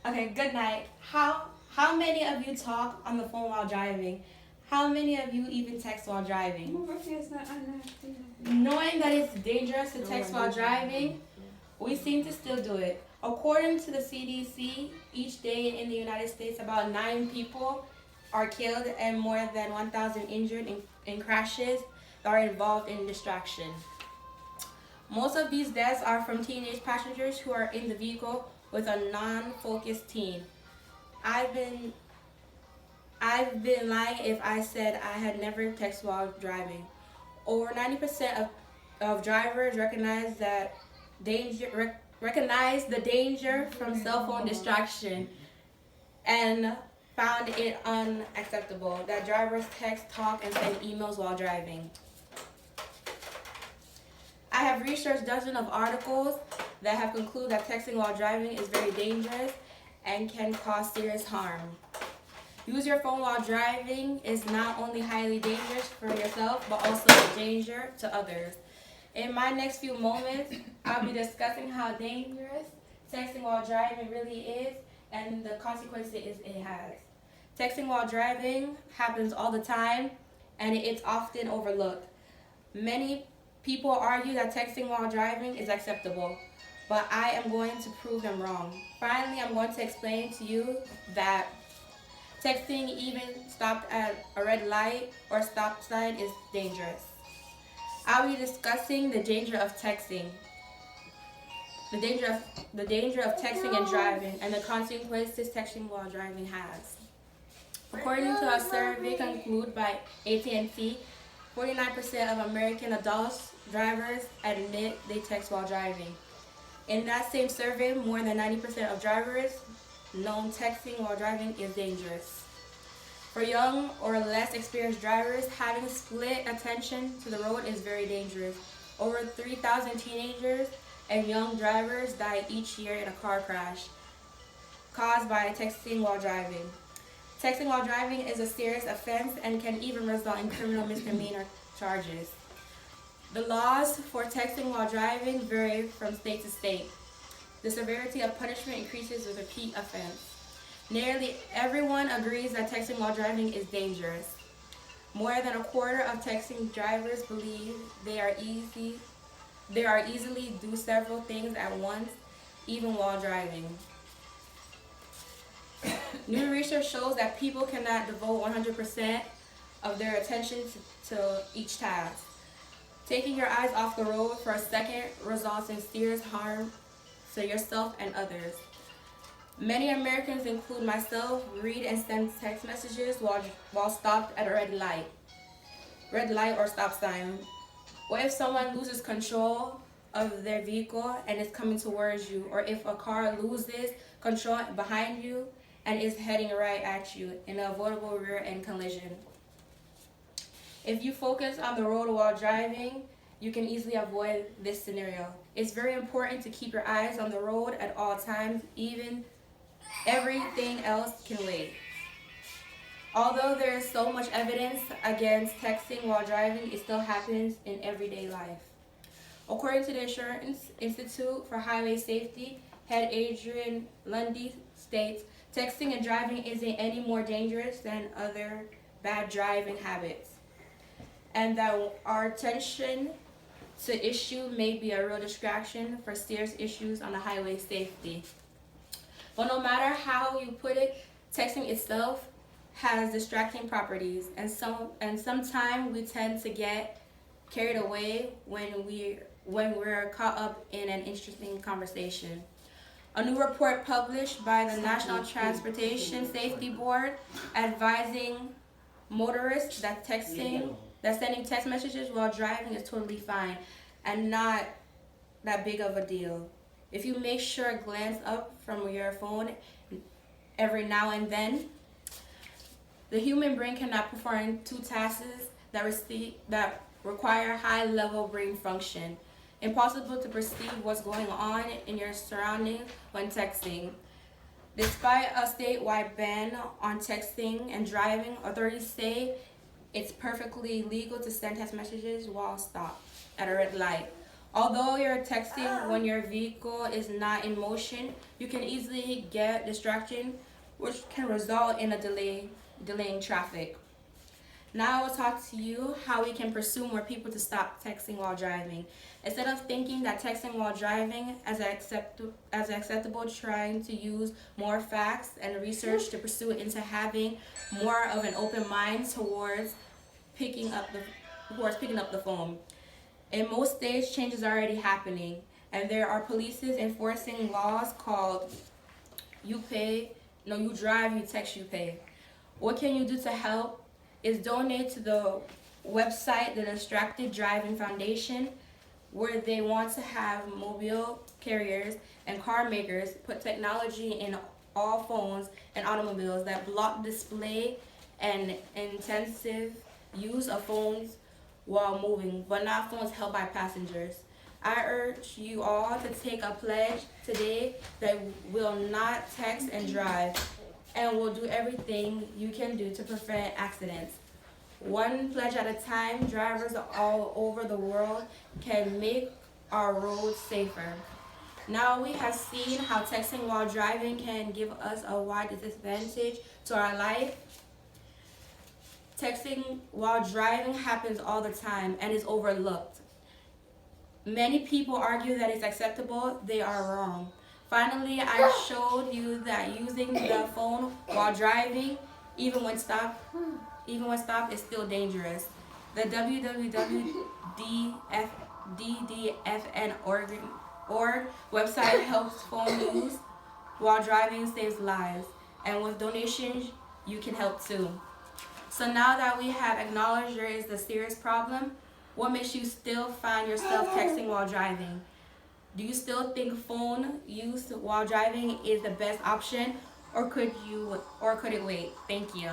Okay, good night. How many of you talk on the phone while driving? How many of you even text while driving? Knowing that it's dangerous to text while driving, we seem to still do it. According to the CDC, each day in the United States, about 9 people are killed and more than 1,000 injured in crashes that are involved in distraction. Most of these deaths are from teenage passengers who are in the vehicle with a non-focused teen. I've been lying if I said I had never texted while driving. Over 90% of drivers recognize the danger from cell phone distraction and found it unacceptable that drivers text, talk, and send emails while driving. I have researched dozens of articles that have concluded that texting while driving is very dangerous and can cause serious harm. Use your phone while driving is not only highly dangerous for yourself, but also a danger to others. In my next few moments, I'll be discussing how dangerous texting while driving really is and the consequences it has. Texting while driving happens all the time, and it's often overlooked. Many people argue that texting while driving is acceptable, but I am going to prove them wrong. Finally, I'm going to explain to you that texting, even stopped at a red light or stop sign, is dangerous. I'll be discussing the danger of texting, the danger of texting and driving, and the consequences texting while driving has. According to a survey concluded by AT&T, 49% of American adults drivers admit they text while driving. In that same survey, more than 90% of drivers know texting while driving is dangerous. For young or less experienced drivers, having split attention to the road is very dangerous. Over 3,000 teenagers and young drivers die each year in a car crash caused by texting while driving. Texting while driving is a serious offense and can even result in criminal misdemeanor charges. The laws for texting while driving vary from state to state. The severity of punishment increases with repeat offense. Nearly everyone agrees that texting while driving is dangerous. More than a quarter of texting drivers believe they are easily do several things at once, even while driving. New research shows that people cannot devote 100% of their attention to each task. Taking your eyes off the road for a second results in serious harm to yourself and others. Many Americans, include myself, read and send text messages while stopped at a red light or stop sign. What if someone loses control of their vehicle and is coming towards you, or if a car loses control behind you and is heading right at you in an avoidable rear-end collision? If you focus on the road while driving, you can easily avoid this scenario. It's very important to keep your eyes on the road at all times, even everything else can wait. Although there is so much evidence against texting while driving, it still happens in everyday life. According to the Insurance Institute for Highway Safety, head Adrian Lundy states, texting and driving isn't any more dangerous than other bad driving habits, and that our attention to issue may be a real distraction for serious issues on the highway safety. But no matter how you put it, texting itself has distracting properties, and sometimes we tend to get carried away when we're caught up in an interesting conversation. A new report published by the National Transportation Safety Board advising motorists that sending text messages while driving is totally fine and not that big of a deal. If you make sure to glance up from your phone every now and then, the human brain cannot perform 2 tasks that require high-level brain function. Impossible to perceive what's going on in your surroundings when texting. Despite a statewide ban on texting and driving, authorities say it's perfectly legal to send text messages while stopped at a red light Although you're texting when your vehicle is not in motion, you can easily get distraction, which can result in a delaying traffic. Now I will talk to you how we can pursue more people to stop texting while driving. Instead of thinking that texting while driving as acceptable, trying to use more facts and research to pursue it into having more of an open mind picking up the picking up the phone. In most states, change is already happening, and there are polices enforcing laws called "You Pay," no, "You Drive, You Text, You Pay." What can you do to help? Is donate to the website, the Distracted Driving Foundation, where they want to have mobile carriers and car makers put technology in all phones and automobiles that block display and intensive use of phones while moving, but not phones held by passengers. I urge you all to take a pledge today that will not text and drive, and will do everything you can do to prevent accidents. One pledge at a time, drivers all over the world can make our roads safer. Now we have seen how texting while driving can give us a wide disadvantage to our life. Texting while driving happens all the time and is overlooked. Many people argue that it's acceptable. They are wrong. Finally, I showed you that using the phone while driving, even when stopped, is still dangerous. The www.ddfn.org website helps phone use while driving saves lives, and with donations, you can help too. So now that we have acknowledged there is a serious problem, what makes you still find yourself texting while driving? Do you still think phone use while driving is the best option, or could it wait? Thank you.